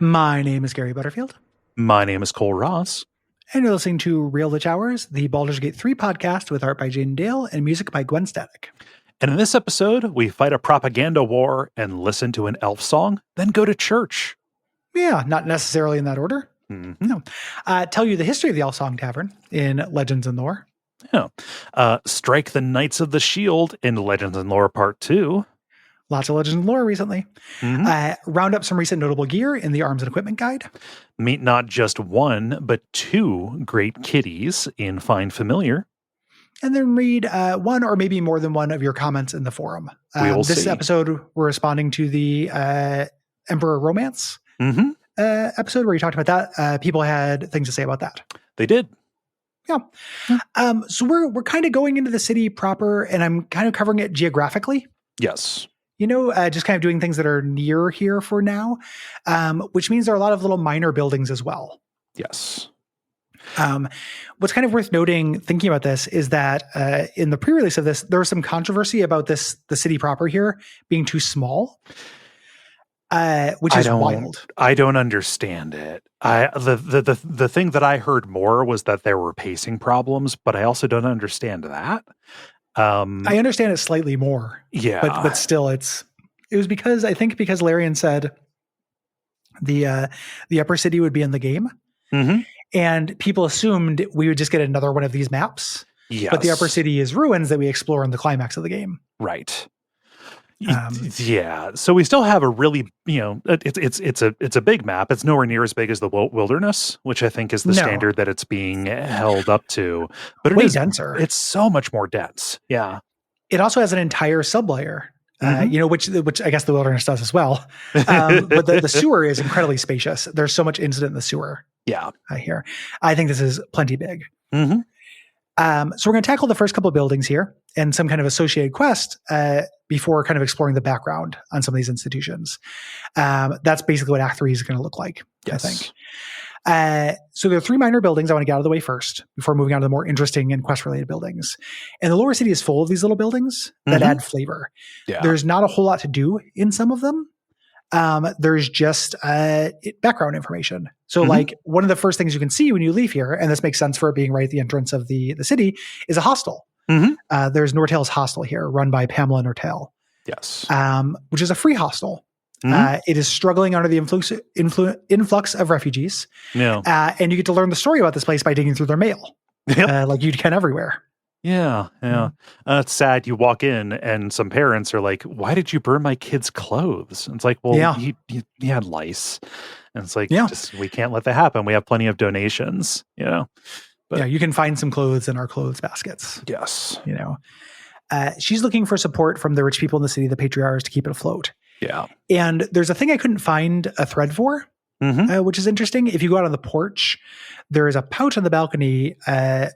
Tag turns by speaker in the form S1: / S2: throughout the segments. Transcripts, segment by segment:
S1: My name is Gary Butterfield.
S2: My name is Cole Ross.
S1: And you're listening to Real Lich Hours, the Baldur's Gate 3 podcast with art by Jane Dale and music by Gwen Static.
S2: And in this episode, we fight a propaganda war and listen to an elf song, then go to church.
S1: Yeah, not necessarily in that order.
S2: Mm-hmm.
S1: No. Tell you the history of the Elfsong Tavern in Legends and Lore.
S2: Yeah. Strike the Knights of the Shield in Legends and Lore Part 2.
S1: Lots of Legends and Lore recently.
S2: Mm-hmm.
S1: Round up some recent notable gear in the Arms and Equipment Guide.
S2: Meet not just one, but two great kitties in Find Familiar.
S1: And then read one or maybe more than one of your comments in the forum. This episode, we're responding to the Emperor Romance episode where you talked about that. People had things to say about that.
S2: They did.
S1: Yeah. So we're kind of going into the city proper, and I'm kind of covering it geographically.
S2: Yes.
S1: You know, just kind of doing things that are near here for now, which means there are a lot of little minor buildings as well.
S2: Yes.
S1: What's kind of worth noting, thinking about this, is that in the pre-release of this, there was some controversy about the city proper here being too small, which is wild.
S2: I don't understand it. The thing that I heard more was that there were pacing problems, but I also don't understand that.
S1: I understand it slightly more.
S2: Yeah.
S1: But still, it was because Larian said the upper city would be in the game.
S2: Mm-hmm.
S1: And people assumed we would just get another one of these maps.
S2: Yes.
S1: But the upper city is ruins that we explore in the climax of the game.
S2: Right. Yeah. So we still have a really, it's a big map. It's nowhere near as big as the wilderness, which I think is the standard that it's being held up to. But it is
S1: denser.
S2: It's so much more dense. Yeah.
S1: It also has an entire sublayer, which I guess the wilderness does as well. But the sewer is incredibly spacious. There's so much incident in the sewer.
S2: Yeah.
S1: Here. I think this is plenty big.
S2: Mm-hmm.
S1: So we're going to tackle the first couple of buildings here and some kind of associated quest before kind of exploring the background on some of these institutions. That's basically what Act 3 is going to look like,
S2: yes.
S1: I think. So there are three minor buildings I want to get out of the way first before moving on to the more interesting and quest-related buildings. And the lower city is full of these little buildings that add flavor. Yeah. There's not a whole lot to do in some of them. There's just background information. So like one of the first things you can see when you leave here, and this makes sense for it being right at the entrance of the city, is a hostel. There's Nortail's hostel here, run by Pamela Nortail.
S2: Yes.
S1: Which is a free hostel. It is struggling under the influx of refugees.
S2: Yeah.
S1: And you get to learn the story about this place by digging through their mail. Yep. Like you can everywhere.
S2: Yeah. It's sad. You walk in and some parents are like, "Why did you burn my kid's clothes?" And it's like, well, he had lice. And it's like, we can't let that happen. We have plenty of donations, But,
S1: yeah, you can find some clothes in our clothes baskets.
S2: Yes.
S1: She's looking for support from the rich people in the city, the patriarchs, to keep it afloat.
S2: Yeah.
S1: And there's a thing I couldn't find a thread for, which is interesting. If you go out on the porch, there is a pouch on the balcony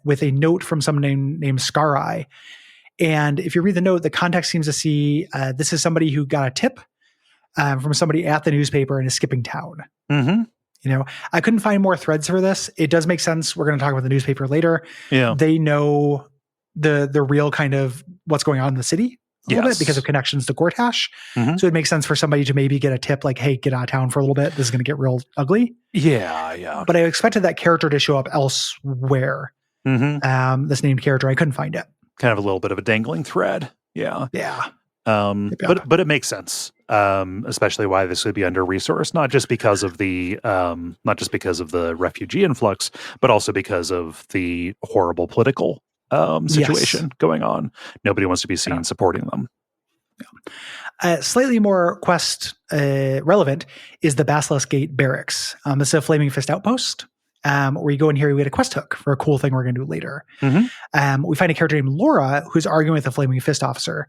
S1: with a note from someone named Scarai. And if you read the note, the context seems to see this is somebody who got a tip from somebody at the newspaper and is skipping town. I couldn't find more threads for this. It does make sense. We're going to talk about the newspaper later.
S2: Yeah.
S1: They know the real kind of what's going on in the city a little bit because of connections to Gortash. So it makes sense for somebody to maybe get a tip like, hey, get out of town for a little bit. This is going to get real ugly.
S2: Yeah.
S1: But I expected that character to show up elsewhere. This named character, I couldn't find it.
S2: Kind of a little bit of a dangling thread. Yeah. But it makes sense. Especially why this would be under-resourced, not just because of the refugee influx, but also because of the horrible political situation going on. Nobody wants to be seen supporting them.
S1: Slightly more quest relevant is the Basilisk Gate Barracks. This is a Flaming Fist outpost. Where you go in here, we get a quest hook for a cool thing we're going to do later. We find a character named Laura who's arguing with the Flaming Fist officer